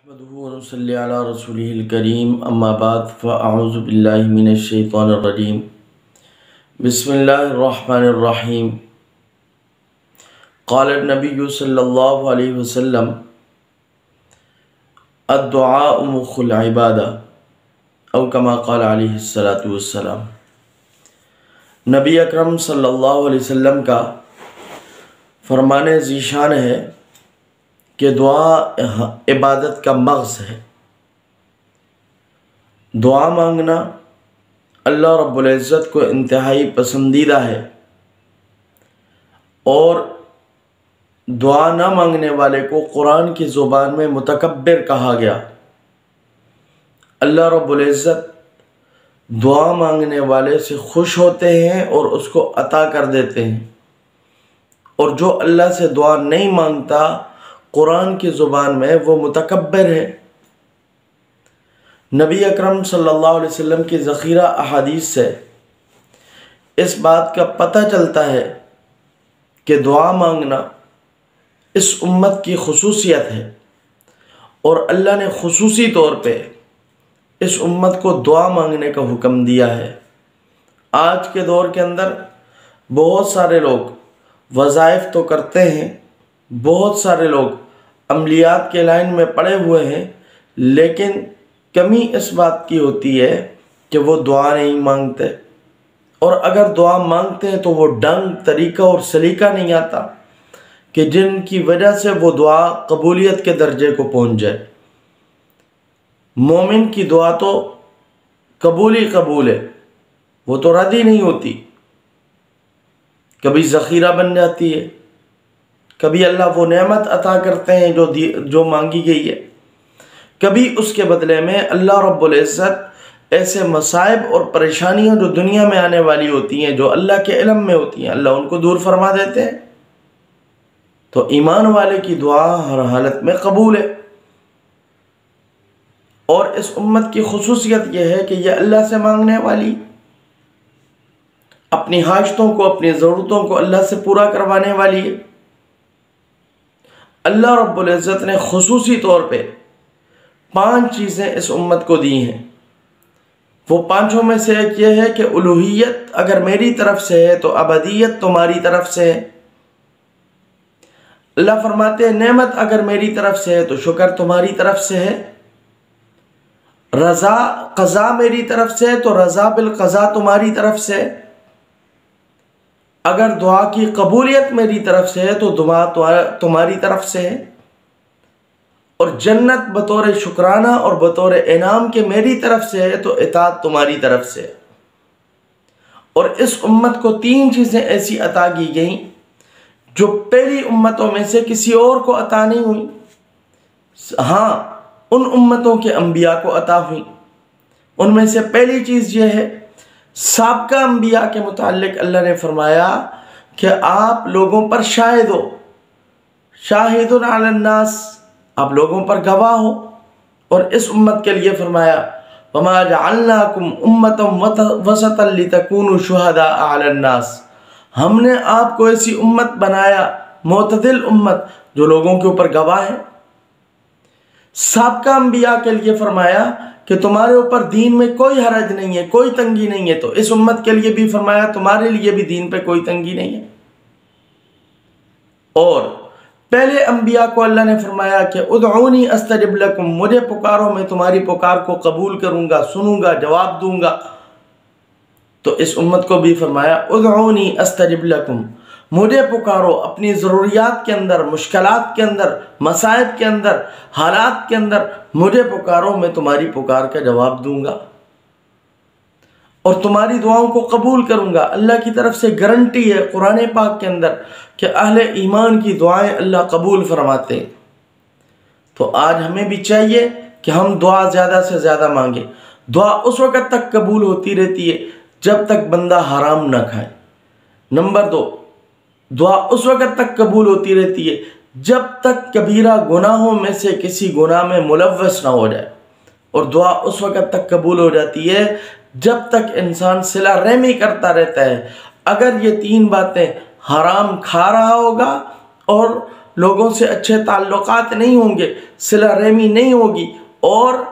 नहमदुहु व नसल्ली अला रसूलिहिल करीम अम्मा बाद फ़अऊज़ु बिल्लाहि मिनश शैतानिर रजीम बिस्मिल्लाहिर रहमानिर रहीम क़ाल नबी सल्लल्लाहु अलैहि वसल्लम अद्दुआउ मुख़्खुल इबादा औ कमा क़ाल अलैहिस्सलातु वस्सलाम। नबी अकरम सल्लल्लाहु अलैहि वसल्लम का फरमाने ज़ीशान है कि दुआ इबादत का मग़ज़ है। दुआ मांगना अल्लाह रब्बुल इज़्ज़त को इंतहाई पसंदीदा है और दुआ ना मांगने वाले को कुरान की ज़ुबान में मुतकब्बिर कहा गया। अल्लाह रब्बुल इज़्ज़त दुआ मांगने वाले से खुश होते हैं और उसको अता कर देते हैं, और जो अल्लाह से दुआ नहीं मांगता कुरान की ज़ुबान में वो मुतकब्बिर है। नबी अकरम सल्लल्लाहु अलैहि वसल्लम की ज़ख़ीरा अहादीस से इस बात का पता चलता है कि दुआ मांगना इस उम्मत की खुसूसियत है और अल्लाह ने खुसूसी तौर पे इस उम्मत को दुआ मांगने का हुक्म दिया है। आज के दौर के अंदर बहुत सारे लोग वज़ाइफ तो करते हैं, बहुत सारे लोग अमलियात के लाइन में पड़े हुए हैं, लेकिन कमी इस बात की होती है कि वो दुआ नहीं मांगते, और अगर दुआ मांगते हैं तो वो ढंग, तरीका और सलीका नहीं आता कि जिनकी वजह से वो दुआ कबूलियत के दर्जे को पहुंच जाए। मोमिन की दुआ तो कबूल ही कबूल है, वो तो रद्द ही नहीं होती। कभी ज़ख़ीरा बन जाती है, कभी अल्लाह वो नेमत अता करते हैं जो मांगी गई है, कभी उसके बदले में अल्लाह रब्बुल इज़्ज़त ऐसे मसाइब और परेशानियां जो दुनिया में आने वाली होती हैं, जो अल्लाह के इल्म में होती हैं, अल्लाह उनको दूर फरमा देते हैं। तो ईमान वाले की दुआ हर हालत में कबूल है। और इस उम्मत की खुसूसियत यह है कि यह अल्लाह से मांगने वाली, अपनी हाजतों को, अपनी ज़रूरतों को अल्लाह से पूरा करवाने वाली है। अल्लाह रब्बुल इज़्ज़त ने खुसूसी तौर पे 5 चीज़ें इस उम्मत को दी हैं। वो 5 में से एक ये है कि उलूहियत अगर मेरी तरफ से है तो अबदियत तुम्हारी तरफ से है। अल्लाह फरमाते हैं नेमत अगर मेरी तरफ से है तो शुक्र तुम्हारी तरफ से है। रज़ा क़ज़ा मेरी तरफ से है तो रज़ा बिल क़ज़ा तुम्हारी तरफ से है। अगर दुआ की कबूलियत मेरी तरफ से है तो दुआ तुम्हारी तरफ से है। और जन्नत बतौर शुक्राना और बतौर इनाम के मेरी तरफ से है तो इताअत तुम्हारी तरफ से है। और इस उम्मत को 3 चीज़ें ऐसी अता की गई जो पहली उम्मतों में से किसी और को अता नहीं हुई। हाँ, उन उम्मतों के अंबिया को अता हुई। उनमें से पहली चीज़ यह है, साबका अंबिया के मुताल्लिक अल्लाह ने फरमाया कि आप लोगों पर शाहिद हो, शाहिदुन अलन नास, आप लोगों पर गवाह हो। और इस उम्मत के लिए फरमाया वमा जअलनाकुम उम्मतम वसतन लितकूनु शुहदा अलन नास, हमने आपको ऐसी उम्मत बनाया, मोतदिल उम्मत, जो लोगों के ऊपर गवाह है। साबका अंबिया के लिए फरमाया कि तुम्हारे ऊपर दीन में कोई हरज नहीं है, कोई तंगी नहीं है। तो इस उम्मत के लिए भी फरमाया तुम्हारे लिए भी दीन पे कोई तंगी नहीं है। और पहले अंबिया को अल्लाह ने फरमाया कि उदऊनी अस्तजिब लकुम, मुझे पुकारो मैं तुम्हारी पुकार को कबूल करूंगा, सुनूंगा, जवाब दूंगा। तो इस उम्मत को भी फरमाया उदऊनी अस्तजिब लकुम, मुझे पुकारो अपनी ज़रूरियात के अंदर, मुश्किलात के अंदर, मसाइब के अंदर, हालात के अंदर मुझे पुकारो, मैं तुम्हारी पुकार का जवाब दूंगा और तुम्हारी दुआओं को कबूल करूंगा। अल्लाह की तरफ से गारंटी है कुरान पाक के अंदर कि अहले ईमान की दुआएं अल्लाह कबूल फरमाते हैं। तो आज हमें भी चाहिए कि हम दुआ ज़्यादा से ज़्यादा मांगे। दुआ उस वक़्त तक कबूल होती रहती है जब तक बंदा हराम ना खाए। नंबर 2, दुआ उस वक़्त तक कबूल होती रहती है जब तक कबीरा गुनाहों में से किसी गुनाह में मुलव्वस ना हो जाए। और दुआ उस वक़्त तक कबूल हो जाती है जब तक इंसान सिला रहमी करता रहता है। अगर ये 3 बातें हराम खा रहा होगा और लोगों से अच्छे ताल्लुकात नहीं होंगे, सिला रहमी नहीं होगी, और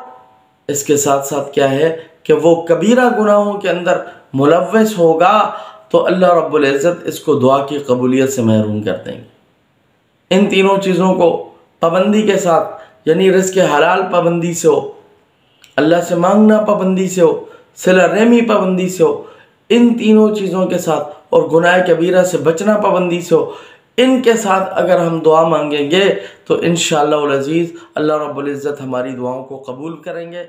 इसके साथ साथ क्या है कि वो कबीरा गुनाहों के अंदर मुलव्वस होगा, तो अल्लाह रब्बुल इज़्ज़त इसको दुआ की कबूलियत से महरूम कर देंगे। इन तीनों चीज़ों को पाबंदी के साथ, यानी रिज़्क़ हलाल पाबंदी से हो, अल्लाह से मांगना पाबंदी से हो, सिला रहमी पाबंदी से हो, इन तीनों चीज़ों के साथ, और गुनाह कबीरा से बचना पाबंदी से हो, इनके साथ अगर हम दुआ मांगेंगे तो इंशाअल्लाह अज़ीज़ अल्लाह रब्बुल इज़्ज़त हमारी दुआओं को कबूल करेंगे।